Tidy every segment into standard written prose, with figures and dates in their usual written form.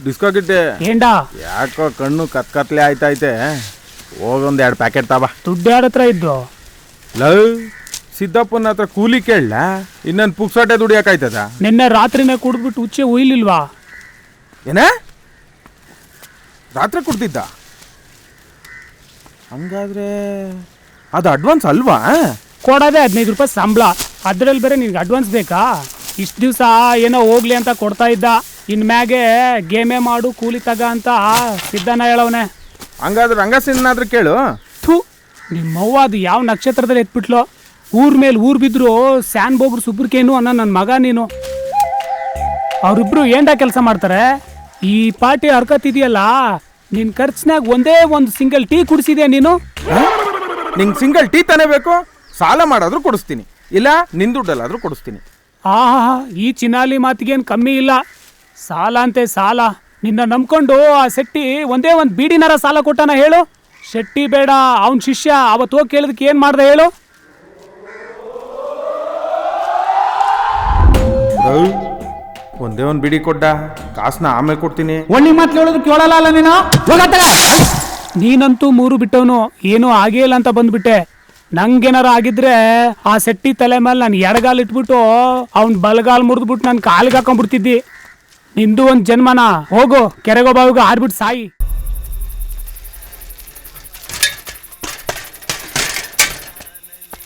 Disco ಗಿಟ್ಟೆ ಏಂಡಾ ಯಾಕೋ ಕಣ್ಣು ಕತ್ಲೆ ಆಯ್ತೈತೆ. ಹೋಗೊಂದ್ 2 ಪ್ಯಾಕೆಟ್ ತಾಬಾ. ದುಡ್ಡು ಯಾರ ಹತ್ರ ಇದ್ದು? ಸಿದ್ದಪ್ಪನ ಹತ್ರ ಕೂಲಿ ಕೇಳಲ್ಲ, ಇನ್ನೊಂದು ಪುಕ್ಸಟೆ ದುಡಿಯಾಕಾಯ್ತದ? ನಿನ್ನೆ ರಾತ್ರಿನೇ ಕುಡ್ದ್ಬಿಟ್ಟು ಹುಚ್ಚೆ ಉಯ್ಲಿಲ್ವಾ? ಏನ ರಾತ್ರಿ ಕುಡ್ತಿದ್ದ? ಹಂಗಾದ್ರೆ ಅದು ಅಡ್ವಾನ್ಸ್ ಅಲ್ವಾ? ಕೊಡೋದೇ 15 ರೂಪಾಯಿ ಸಂಬಳ, ಅದ್ರಲ್ಲಿ ಬೇರೆ ನಿನ್ಗೆ ಅಡ್ವಾನ್ಸ್ ಬೇಕಾ? ಇಷ್ಟು ದಿವಸ ಏನೋ ಹೋಗ್ಲಿ ಅಂತ ಕೊಡ್ತಾ ಇದ್ದ, ಇನ್ಮ್ಯಾಗೆ ಗೇಮೇ ಮಾಡು ಕೂಲಿ ತಗ ಅಂತ ಸಿದ್ದನ ಹೇಳವನೆ. ಹಂಗಾದ್ರೆ ರಂಗಸಿನ್ನಾದ್ರೂ ಕೇಳು. ಥೂ, ನಿಮ್ಮವ್ವ ಅದು ಯಾವ ನಕ್ಷತ್ರದಲ್ಲಿ ಎತ್ಬಿಟ್ಲು? ಊರ್ ಮೇಲೆ ಊರ್ ಬಿದ್ರು ಸ್ಯಾನ್ ಬೋಬ್ರು ಸುಬ್ರಕೇನು ಅನ್ನೋ ನನ್ನ ಮಗ ನೀನು. ಅವ್ರಿಬ್ರು ಏಂಡ ಕೆಲಸ ಮಾಡ್ತಾರೆ. ಈ ಪಾರ್ಟಿ ಹರ್ಕತ್ತಿದೆಯಲ್ಲ, ನಿನ್ ಖರ್ಚಿನಾಗ ಒಂದೇ ಒಂದು ಸಿಂಗಲ್ ಟೀ ಕುಡಿಸಿದ್ಯಾ ನೀನು? ನಿಂಗೆ ಸಿಂಗಲ್ ಟೀ ತಾನೇ ಬೇಕು? ಸಾಲ ಮಾಡಾದ್ರೂ ಕೊಡಿಸ್ತೀನಿ, ಇಲ್ಲ ನಿನ್ ದುಡ್ಡಲ್ಲಾದ್ರೂ ಕೊಡಿಸ್ತೀನಿ. ಈ ಚಿನಾಲಿ ಮಾತಿಗೇನು ಕಮ್ಮಿ ಇಲ್ಲ. ಸಾಲ ಅಂತೆ ಸಾಲ. ನಿನ್ನ ನಂಬ್ಕೊಂಡು ಆ ಶೆಟ್ಟಿ ಒಂದೇ ಒಂದು ಬೀಡಿನಾರ ಸಾಲ ಕೊಟ್ಟಾನ ಹೇಳು? ಶೆಟ್ಟಿ ಬೇಡ, ಅವನ್ ಶಿಷ್ಯ. ಅವತ್ತು ಹೋಗಿ ಕೇಳಿದಕ್ಕೆ ಏನ್ ಮಾಡ್ದೆ ಹೇಳು? ಒಂದೇ ಒಂದು ಬಿಡಿ ಕೊಡ್ಡ, ಕಾಸನ್ನ ಆಮೇಲೆ ಕೊಡ್ತೀನಿ. ಒಳ್ಳೆ ಮಾತು ಹೇಳೋದು ಕೇಳಲ್ಲ ನೀನು. ನೀನಂತೂ 3 ಬಿಟ್ಟವನು, ಏನೂ ಆಗೇ ಇಲ್ಲ ಅಂತ ಬಂದ್ಬಿಟ್ಟೆ. ನಂಗೇನಾರ ಆಗಿದ್ರೆ ಆ ಶೆಟ್ಟಿ ತಲೆ ಮೇಲೆ ನಾನು ಎಡಗಾಲ್ ಇಟ್ಬಿಟ್ಟು ಅವ್ನ್ ಬಲಗಾಲ್ ಮುರಿದ್ಬಿಟ್ಟು ನಾನು ಕಾಲಿಗೆ ಹಾಕೊಂಡ್ಬಿಡ್ತಿದ್ದಿ. ನಿಂದು ಒಂದು ಜನ್ಮನ. ಹೋಗು, ಕೆರೆಗೋ ಬಾವಿಗೂ ಆರ್ಬಿಟ್ಟು ಸಾಯಿ.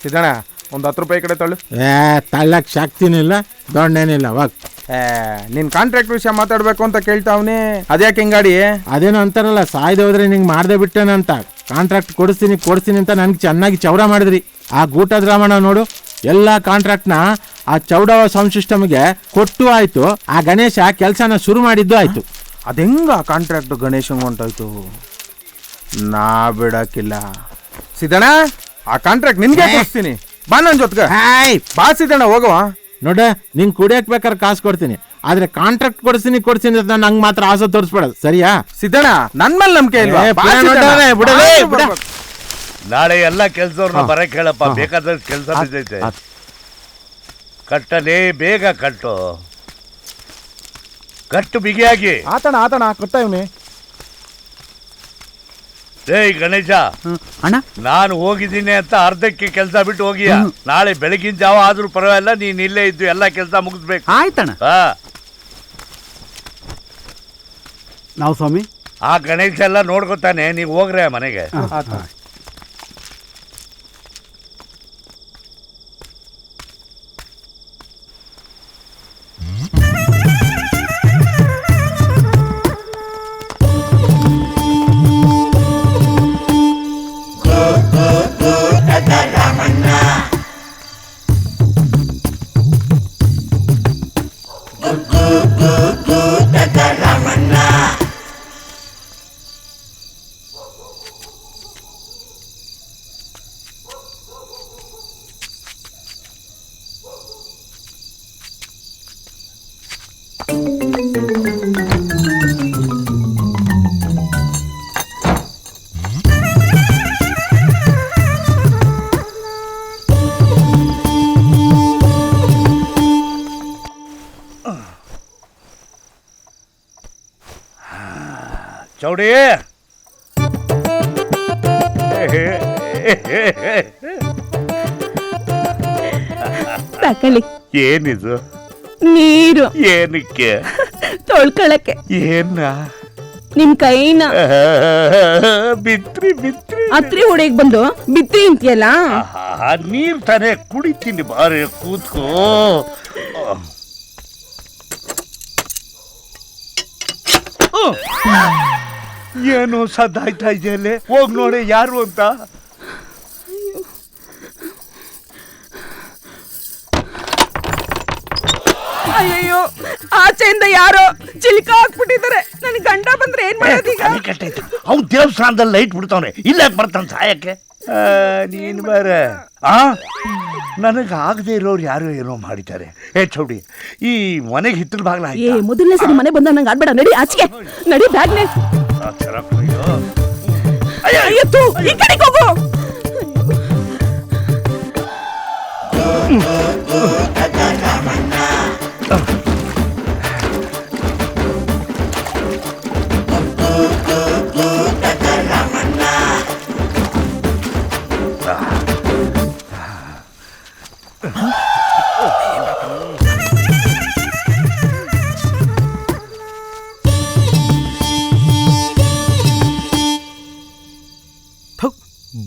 ಸಿದ್ದಣ್ಣ, ಒಂದು 10 ರೂಪಾಯಿ ಕಡೆ ತಳ್ಳು. ತಳ್ಳಕ್ ಶಕ್ತಿನಿಲ್ಲ, ದೊಣ್ಣೇನಿಲ್ಲ. ಹೋಗ್. ನಿನ್ ಕಾಂಟ್ರಾಕ್ಟ್ ವಿಷಯ ಮಾತಾಡ್ಬೇಕು ಅಂತ ಕೇಳ್ತಾವ್ನಿ, ಅದ್ಯಾಕೆ ಹಿಂಗಾಡಿ? ಅದೇನೋ ಅಂತಾರಲ್ಲ, ಸಾಯ್ದೆ ಹೋದ್ರೆ ನಿಂಗೆ ಮಾಡ್ದೆ ಬಿಟ್ಟೇನಂತ. ಕಾಂಟ್ರಾಕ್ಟ್ ಕೊಡಿಸ್ತೀನಿ ಅಂತ ನನ್ಗೆ ಚೆನ್ನಾಗಿ ಚೌರ ಮಾಡಿದ್ರಿ. ಆ ಗೂಟದ ರಾಮಣ್ಣ ನೋಡು, ಎಲ್ಲ ಕಾಂಟ್ರಾಕ್ಟ್ನ ಆ ಚೌಡವ ಸೌಂಡ್ ಸಿಸ್ಟಮ್ಗೆ ಕೊಟ್ಟು ಆಯ್ತು. ಆ ಗಣೇಶ ಕೆಲಸನ ಶುರು ಮಾಡಿದ್ದು ಆಯ್ತು. ಅದೆಂಗ ಕಾಂಟ್ರಾಕ್ಟ್ ಗಣೇಶಂಗ್ ಹೊಂಟೋಯ್ತು? ನಾ ಬಿಡಕ್ಕಿಲ್ಲ ಸಿದ್ದಣ್ಣ, ಆ ಕಾಂಟ್ರಾಕ್ಟ್ ನಿನ್ಗೆ ಕೊಡಿಸ್ತೀನಿ. ಬಾ ನನ್ ಜೊತೆಗೆ. ಬಾ ಸಿದ್ದಣ್ಣ, ಹೋಗುವ. ನೋಡ, ನಿಂಗೆ ಕುಡಿಯಕ್ ಬೇಕಾದ್ರೆ ಕಾಸು ಕೊಡ್ತೀನಿ, ಆದ್ರೆ ಕಾಂಟ್ರಾಕ್ಟ್ ಕೊಡಿಸ್ತೀನಿ ಅಂತ ನಂಗೆ ಮಾತ್ರ ಆಸೆ ತೋರಿಸ್ಬೇಡ, ಸರಿಯಾ? ಸಿದ್ದಣ್ಣ, ನನ್ ಮೇಲೆ ನಂಬಿಕೆ ಇಲ್ವಾ? ನಾಳೆ ಎಲ್ಲ ಕೆಲ್ಸವ್ರನ್ನ ಬರಕ್ ಹೇಳಪ್ಪ, ಬೇಕಾದಷ್ಟು ಕೆಲಸ ಬಿದ್ದೈತೆ. ಕಟ್ಟಲೇ, ಬೇಗ ಕಟ್ಟು ಬಿಗಿಯಾಗಿ. ಆತಣ ಕೊಟ್ಟ ಇವ್ನಿ. ಏಯ್ ಗಣೇಶ, ನಾನು ಹೋಗಿದ್ದೀನಿ ಅಂತ ಅರ್ಧಕ್ಕೆ ಕೆಲಸ ಬಿಟ್ಟು ಹೋಗಿಯ. ನಾಳೆ ಬೆಳಗಿನ ಜಾವ ಆದ್ರೂ ಪರವಾಗಿಲ್ಲ, ನೀನ್ ಇಲ್ಲೇ ಇದ್ದು ಎಲ್ಲ ಕೆಲಸ ಮುಗಿಸ್ಬೇಕು. ಆಯ್ತಣ್ಣ. ನಾವು ಸ್ವಾಮಿ ಆ ಗಣೇಶ ಎಲ್ಲ ನೋಡ್ಕೊತಾನೆ, ನೀವು ಹೋಗ್ರೆ ಮನೆಗೆ. ಚೌಡಿ, ತಕೊಳ್ಳಿ. ಏನಿದು? ನೀರು. ಏನಕ್ಕೆ? ತೊಳ್ಕೊಳಕ್ಕೆ. ಏನ? ನಿಮ್ ಕೈನ ಬಿತ್ರಿ ಅತ್ರಿ ಹೊಡೆಗ್ ಬಂದು ಬಿತ್ರಿ ಅಂತೀಯಲ್ಲ. ನೀರ್ ತಾನೇ ಕುಡಿತೀನಿ, ಬಾರಿ ಕೂತ್ಕೋ. ಏನು ಸದ್ದಾಯ್ತಾ ಇದೆಯಲ್ಲೇ? ಹೋಗ್ ನೋಡಿ ಯಾರು ಅಂತ. ಅಯ್ಯೋ, ಆಚೆಯಿಂದ ಯಾರೋ ಚಿಲ್ಕ ಹಾಕ್ಬಿಟ್ಟಿದ್ದಾರೆ. ನನ್ ಗಂಡ ಬಂದ್ರೆ ಏನ್ ಮಾಡೋದೀಗ? ಅವ್ನು ದೇವಸ್ಥಾನದಲ್ಲಿ ಲೈಟ್ ಬಿಡ್ತಾವ್ರೆ, ಇಲ್ಲ ಬರ್ತಾನೆ ಸಾಯಕ್ಕೆ. ನೀನ್ ಬಾರ. ನನಗೆ ಆಗದೆ ಇರೋರು ಯಾರೋ ಏನೋ ಮಾಡಿದ್ದಾರೆ. ಚೌಡಿ, ಈ ಮನೆಗೆ ಹಿತ್ತಲ ಬಾಗ್ಲ. ಮೊದಲನೇ ಸರಿ ಮನೆ ಬಂದ ನಂಗೆ ಆಡ್ಬೇಡ. ನಡಿ ಆಚೆಗೆ, ನಡಿ ಬ್ಯಾಗ್ನೆ. ಅಯ್ಯೋ, ಈ ಕಡೆಗೆ ಹೋಗು.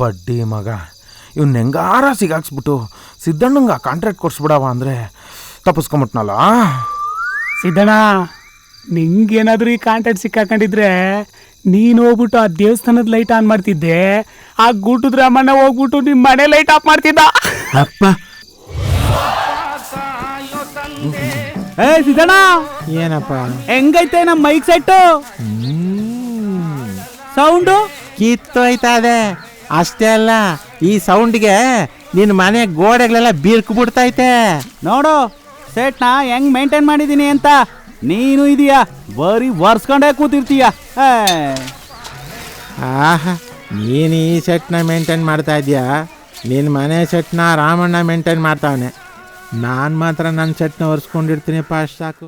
ಬಡ್ಡಿ ಮಗ ಇವ್ನ ಹೆಂಗಾರ ಸಿಗಾಕ್ಸ್ಬಿಟ್ಟು ಸಿದ್ದಣ್ಣಂಗೆ ಆ ಕಾಂಟ್ರಾಕ್ಟ್ ಕೊಡ್ಸ್ಬಿಡವ ಅಂದರೆ ತಪ್ಪಿಸ್ಕೊಂಬಿಟ್ನಲ್ಲ. ಸಿದ್ದಣ್ಣ, ನಿಂಗೇನಾದ್ರೂ ಈ ಕಾಂಟ್ರಾಕ್ಟ್ ಸಿಕ್ಕಾಕೊಂಡಿದ್ರೆ ನೀನು ಹೋಗ್ಬಿಟ್ಟು ಆ ದೇವಸ್ಥಾನದ ಲೈಟ್ ಆನ್ ಮಾಡ್ತಿದ್ದೆ, ಆ ಗೂಟದ ರಾಮಣ್ಣ ಹೋಗ್ಬಿಟ್ಟು ನಿಮ್ಮ ಮನೆ ಲೈಟ್ ಆಫ್ ಮಾಡ್ತಿದ್ದ. ಅಪ್ಪ ಸಿದ್ದಣ್ಣ, ಏನಪ್ಪ ಹೆಂಗೈತೆ ನಮ್ಮ ಮೈಕ್ ಸೆಟ್ಟು? ಸೌಂಡು ಕಿತ್ತೋಯ್ತದೆ. ಅಷ್ಟೇ ಅಲ್ಲ, ಈ ಸೌಂಡ್ಗೆ ನಿನ್ನ ಮನೆ ಗೋಡೆಗಳೆಲ್ಲ ಬೀರ್ಕು ಬಿಡ್ತೈತೆ. ನೋಡು ಸೆಟ್ನ ಹೆಂಗ್ ಮೇಂಟೈನ್ ಮಾಡಿದೀನಿ ಅಂತ. ನೀನು ಇದೀಯಾ ಬರೀ ಒರ್ಸ್ಕೊಂಡೇ ಕೂತಿರ್ತೀಯ. ಆಹಾ, ನೀನು ಈ ಸೆಟ್ನ ಮೇಂಟೈನ್ ಮಾಡ್ತಾ ಇದೀಯಾ, ನಿನ್ನ ಮನೆ ಸೆಟ್ನ ರಾಮಣ್ಣ ಮೇಂಟೈನ್ ಮಾಡ್ತಾವನೆ. ನಾನು ಮಾತ್ರ ನನ್ನ ಸೆಟ್ನ ಒರೆಸ್ಕೊಂಡಿರ್ತೀನಿ, ಅಷ್ಟು ಸಾಕು.